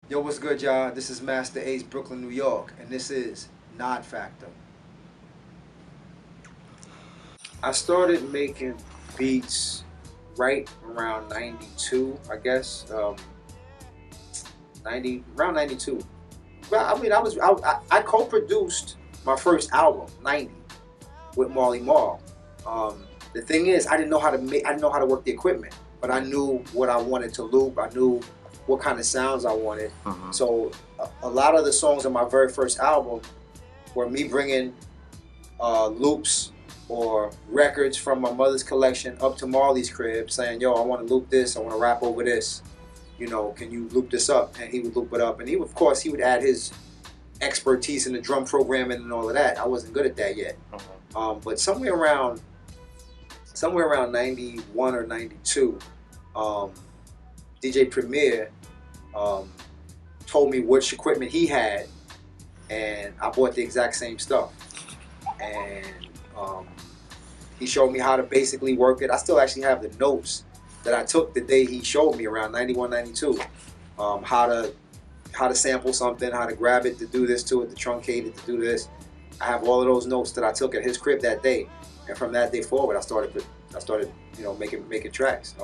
Yo, what's good, y'all? This is Master Ace, Brooklyn, New York, and this is Nod Factor. I started making beats right around 92, I guess. 92. Well, I mean, I co-produced my first album, 90, with Marley Marl. The thing is, I didn't know how to work the equipment, but I knew what I wanted to loop. I knew what kind of sounds I wanted. So a lot of the songs on my very first album were me bringing loops or records from my mother's collection up to Marley's crib, saying, "Yo, I want to loop this. I want to rap over this. You know, can you loop this up?" And he would loop it up, and of course, he would add his expertise in the drum programming and all of that. I wasn't good at that yet. But somewhere around 91 or 92, DJ Premier told me which equipment he had, and I bought the exact same stuff. And he showed me how to basically work it. I still actually have the notes that I took the day he showed me around 91, 92. How to sample something, how to grab it to do this to it, to truncate it to do this. I have all of those notes that I took at his crib that day, and from that day forward, I started, making tracks.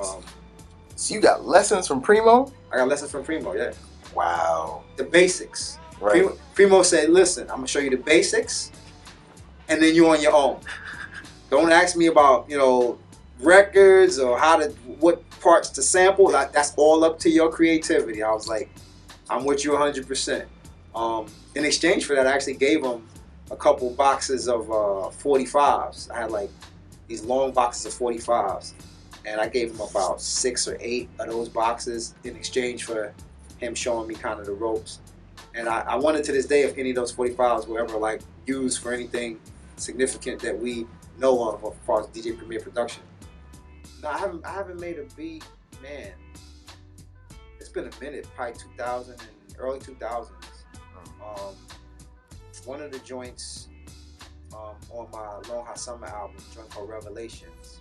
So you got lessons from Primo? I got lessons from Primo, yeah. Wow. The basics. Right. Primo said, "Listen, I'm gonna show you the basics, and then you're on your own. Don't ask me about records or what parts to sample. That's all up to your creativity." I was like, "I'm with you 100%." In exchange for that, I actually gave him a couple boxes of 45s. I had like these long boxes of 45s, and I gave him about 6 or 8 of those boxes in exchange for him showing me kind of the ropes. And I wonder to this day if any of those 45s were ever like used for anything significant that we know of as far as DJ Premier production. No, I haven't made a beat, man. It's been a minute, probably 2000 and early 2000s. One of the joints on my Long Hot Summer album, a joint called Revelations.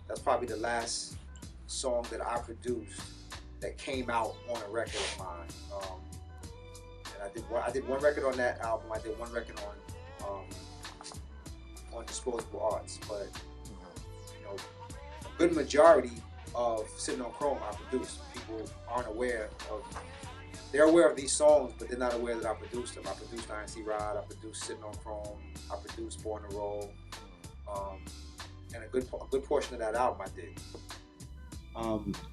That's probably the last song that I produced that came out on a record of mine. And I did one record on that album. I did one record on Disposable Arts, but a good majority of Sitting on Chrome I produced. People aren't aware of. They're aware of these songs, but they're not aware that I produced them. I produced INC Rod, I produced Sitting on Chrome, I produced Born to Roll, and a good portion of that album I did.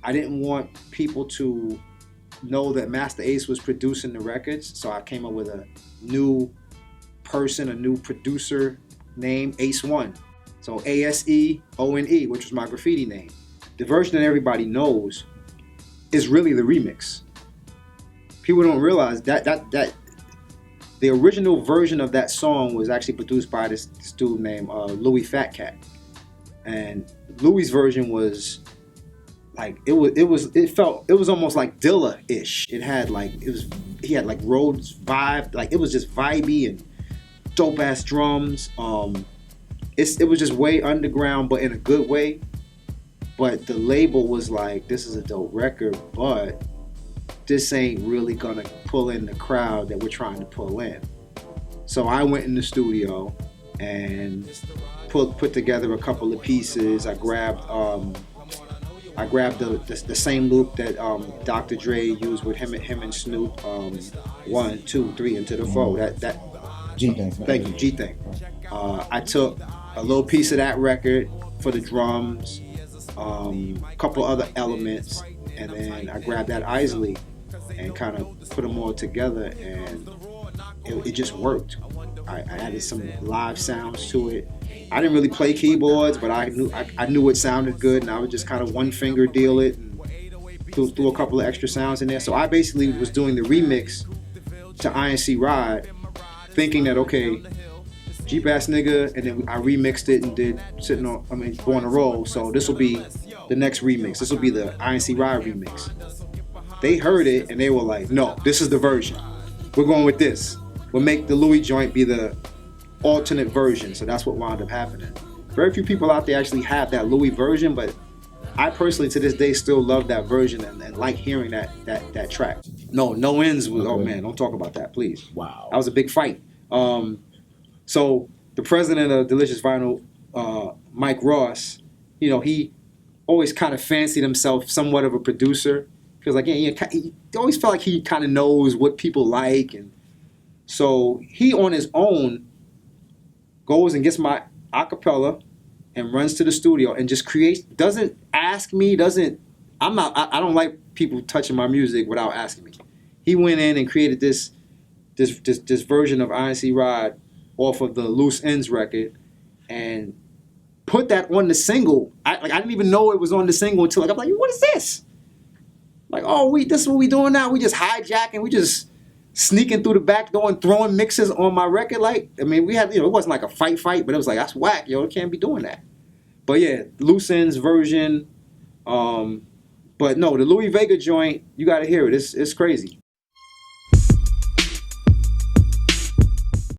I didn't want people to know that Master Ace was producing the records, so I came up with a new person, a new producer name, Ace One. So ASEONE, which was my graffiti name. The version that everybody knows is really the remix. People don't realize that the original version of that song was actually produced by this dude named Louis Fat Cat, and Louis' version was like it was almost like Dilla-ish. He had like Rhodes vibe, like it was just vibey and dope ass drums. It was just way underground, but in a good way. But the label was like, "This is a dope record, but this ain't really gonna pull in the crowd that we're trying to pull in." So I went in the studio and put together a couple of pieces. I grabbed the same loop that Dr. Dre used with him and Snoop. 1, 2, 3 into the 4. That G thing. Thank you, G thing. I took a little piece of that record for the drums, a couple other elements, and then I grabbed that Isley and kind of put them all together, and it just worked. I added some live sounds to it. I didn't really play keyboards, but I knew it sounded good, and I would just kind of one finger deal it and threw a couple of extra sounds in there. So I basically was doing the remix to INC Ride, thinking that, okay, Jeep Ass Nigga, and then I remixed it and did Born to Roll. So this will be the next remix. This will be the INC Ride remix. They heard it and they were like, "No, this is the version. We're going with this. We'll make the Louis joint be the alternate version." So that's what wound up happening. Very few people out there actually have that Louis version, but I personally to this day still love that version and like hearing that track. No ends was oh man, don't talk about that, please. Wow. That was a big fight. So the president of Delicious Vinyl, Mike Ross, he always kind of fancied himself somewhat of a producer because like he always felt like he kind of knows what people like, and so he on his own goes and gets my acapella and runs to the studio and just creates. Doesn't ask me. I don't like people touching my music without asking me. He went in and created this version of INC Rod off of the Loose Ends record and put that on the single. I didn't even know it was on the single until I'm like, what is this? Like, this is what we doing now. We just hijacking. We just sneaking through the back door and throwing mixes on my record. Like, I mean, we had, it wasn't like a fight, but it was like, that's whack, it can't be doing that. But yeah, Loose Ends version. But no, the Louis Vega joint, you got to hear it. It's crazy.